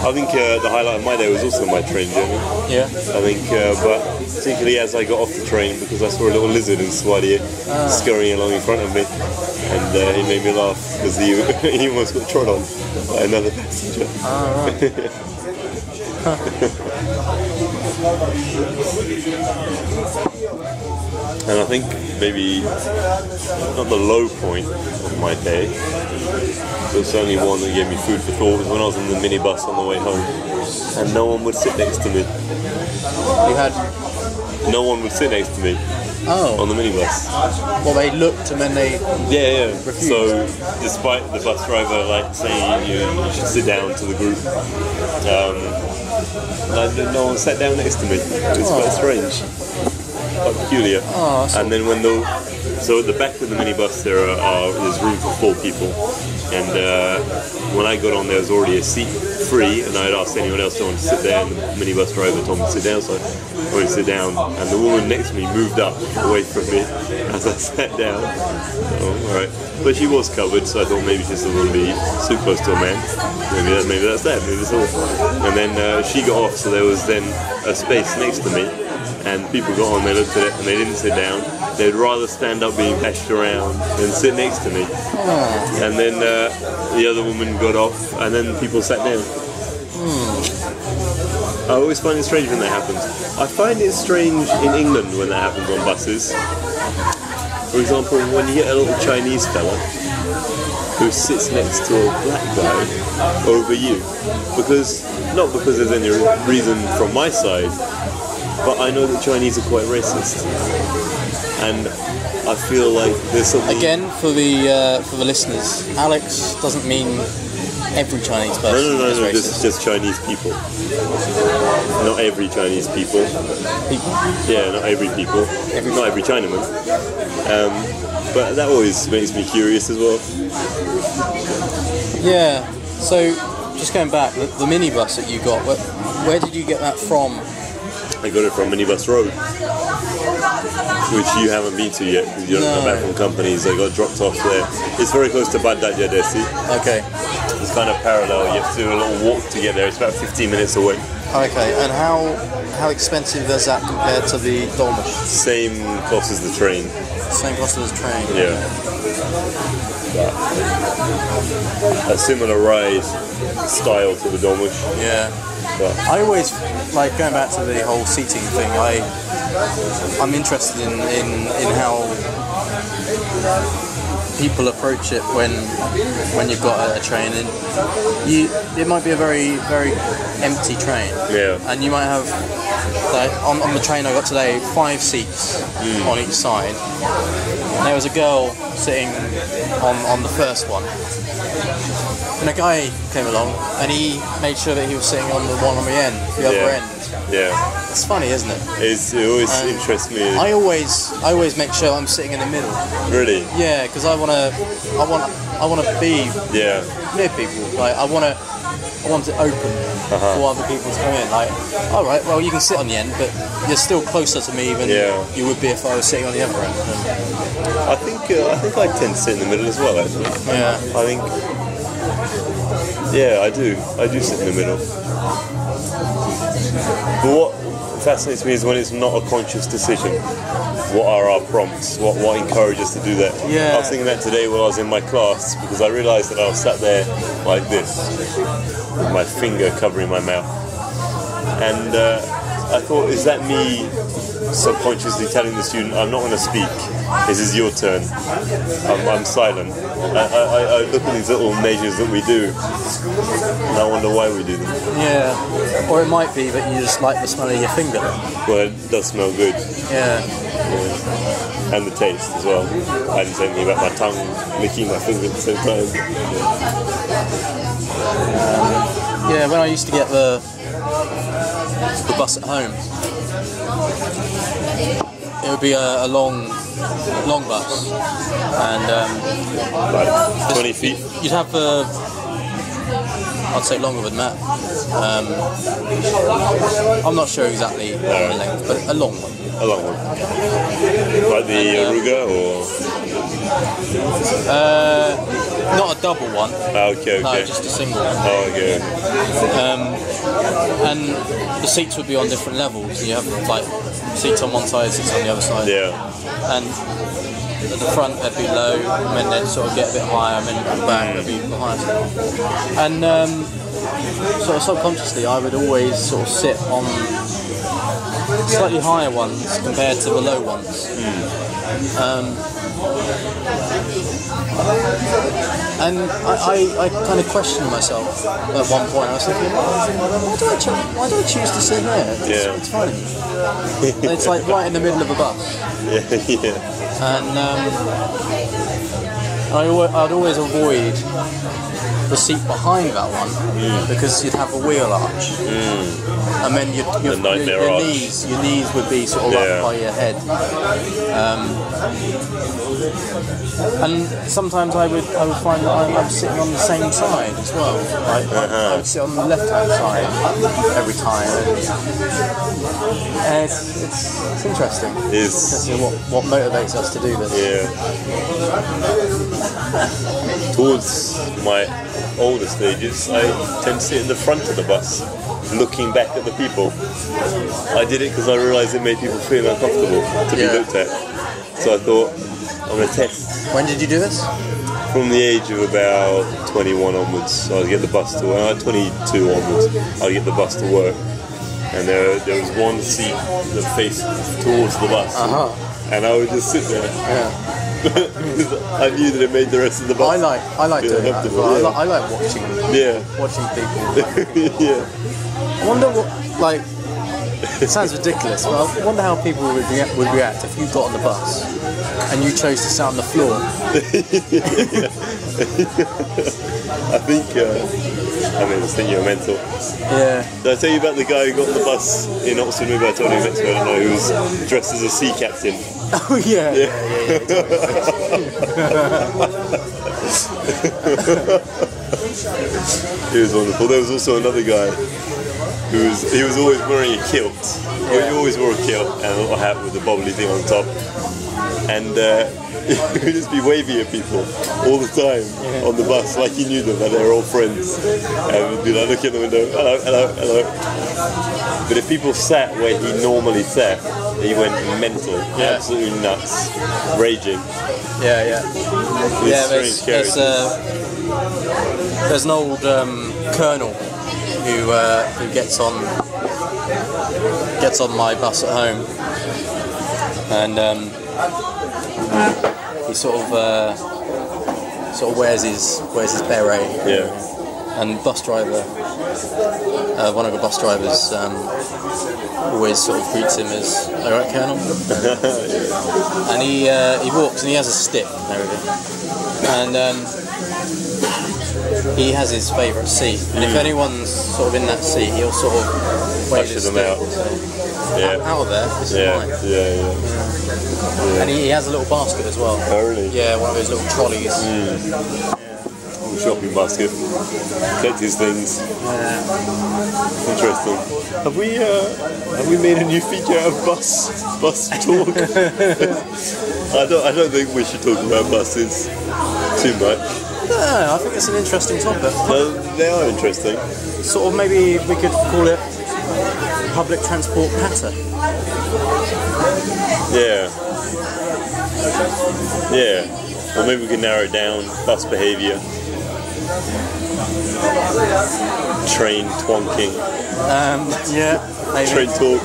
I think the highlight of my day was also my train journey. Yeah. I think, but particularly as I got off the train, because I saw a little lizard in Swadia scurrying along in front of me, and he made me laugh because he almost got trod on by another passenger. Right. And I think maybe not the low point of my day, but certainly one that gave me food for thought was when I was in the minibus on the way home, and no one would sit next to me. You had? No one would sit next to me. Oh. On the minibus. Well, they looked and then they refused. So, despite the bus driver like saying you should sit down to the group, no one sat down next to me. It was quite strange, quite peculiar. Oh, and then so at the back of the minibus there's room for 4 people, and when I got on there was already a seat free, and I had asked anyone else to want to sit there, and the minibus driver told me to sit down, so I went to sit down, and the woman next to me moved up away from me as I sat down. So, alright. But she was covered, so I thought maybe she just wouldn't be too close to a man. Maybe that's that, maybe that's all. And then she got off, so there was then a space next to me, and people got on, they looked at it, and they didn't sit down. They'd rather stand up being passed around than sit next to me. And then the other woman got off, and then people sat down. I always find it strange when that happens. I find it strange in England when that happens on buses. For example, when you get a little Chinese fella who sits next to a black guy over you. Not because there's any reason from my side, but I know that Chinese are quite racist. And I feel like there's something... Again, for the listeners, Alex doesn't mean every Chinese person. No, just Chinese people. Not every Chinese people. Yeah, not every people. Not every Chinaman. But that always makes me curious as well. Yeah, so just going back, the minibus that you got, where did you get that from? I got it from Minibus Road, which you haven't been to yet because you don't come back from companies. I got dropped off there. It's very close to Baghdad Jadesi. Okay. It's kind of parallel. You have to do a little walk to get there. It's about 15 minutes away. Okay, and how expensive is that compared to the Dolmuş? Same cost as the train. Same cost as the train. Yeah. But a similar ride style to the Dolmuş. Yeah. But I always like going back to the whole seating thing. I'm interested in how people approach it when you've got a train, and it might be a very, very empty train. Yeah. And you might have like on the train I got today 5 seats on each side. And there was a girl sitting on the first one. And a guy came along and he made sure that he was sitting on the one on the other end. Yeah. It's funny, isn't it? It always interests me. I always make sure I'm sitting in the middle. Really? Yeah, because I wanna be near people. Like I want it open for other people to come in. Like, all right, well you can sit on the end, but you're still closer to me than you would be if I was sitting on the other end. I think I tend to sit in the middle as well. Actually. Yeah. I think. Yeah, I do. I do sit in the middle. But what fascinates me is when it's not a conscious decision. What are our prompts? What encourages us to do that? Yeah. I was thinking that today while I was in my class because I realised that I was sat there like this, with my finger covering my mouth. And I thought, is that me subconsciously telling the student, I'm not going to speak, this is your turn, I'm silent. I look at these little measures that we do, and I wonder why we do them. Yeah, or it might be that you just like the smell of your finger. Well, it does smell good. Yeah. And the taste as well. I didn't say anything about my tongue licking my finger at the same time. Yeah, when I used to get the bus at home, it would be a long bus, and like 20 feet? You'd have I'd say longer than that. I'm not sure exactly the length, but a long one. A long one. Like the Aruga or? Not a double one. Okay. No, just a single one. Oh, okay. And the seats would be on different levels. You have like seats on one side, seats on the other side. Yeah. And at the front they'd be low, and then they'd sort of get a bit higher, and then at the back they'd be higher. And sort of subconsciously, I would always sort of sit on slightly higher ones compared to the low ones. And I kind of questioned myself at one point. I was thinking, why do I choose to sit there? It's fine. And it's like right in the middle of a bus. Yeah. And I'd always avoid the seat behind that one because you'd have a wheel arch, and then your knees would be sort of up by your head. And sometimes I would find that I'm sitting on the same side as well. Right? I would sit on the left-hand side every time. And it's interesting. It's what motivates us to do this. Yeah. Towards my older stages, I tend to sit in the front of the bus, looking back at the people. I did it because I realised it made people feel uncomfortable to be looked at. So I thought, I'm going to test. When did you do this? From the age of about 21 onwards, I would get the bus to work. 22 onwards, I would get the bus to work. And there was one seat that faced towards the bus. And I would just sit there. Yeah. I knew that it made the rest of the bus. I like doing that as well. I like watching people. Yeah. I wonder what, like, it sounds ridiculous, but I wonder how people would react if you got on the bus and you chose to sit on the floor. I think you're mental. Yeah. Did I tell you about the guy who got on the bus in Oxford? Maybe I told you next time, who was dressed as a sea captain. Oh yeah. He was wonderful. There was also another guy who was always wearing a kilt. He always wore a kilt and a little hat with a bobbly thing on top. And he would just be waving at people all the time on the bus, like he knew them and they were all friends. And would be like looking at the window, hello. But if people sat where he normally sat, he went mental, absolutely nuts, raging. There's an old colonel who gets on my bus at home, and he sort of wears his beret. Yeah. And bus driver, one of the bus drivers, always sort of greets him as, "Alright, Colonel." And he walks and he has a stick and everything. And he has his favourite seat. And if anyone's sort of in that seat, he'll sort of wave his stick. Out of there, this is mine. Yeah. And he has a little basket as well. Oh, really? Yeah, one of those little trolleys. Shopping basket, collect his things. Interesting. Have we made a new feature out of bus talk? I don't think we should talk about buses too much. No, I think it's an interesting topic. They are interesting. Sort of, maybe we could call it public transport patter. Yeah. Or maybe we can narrow it down. Bus behaviour. Train twonking. Maybe. Train talk.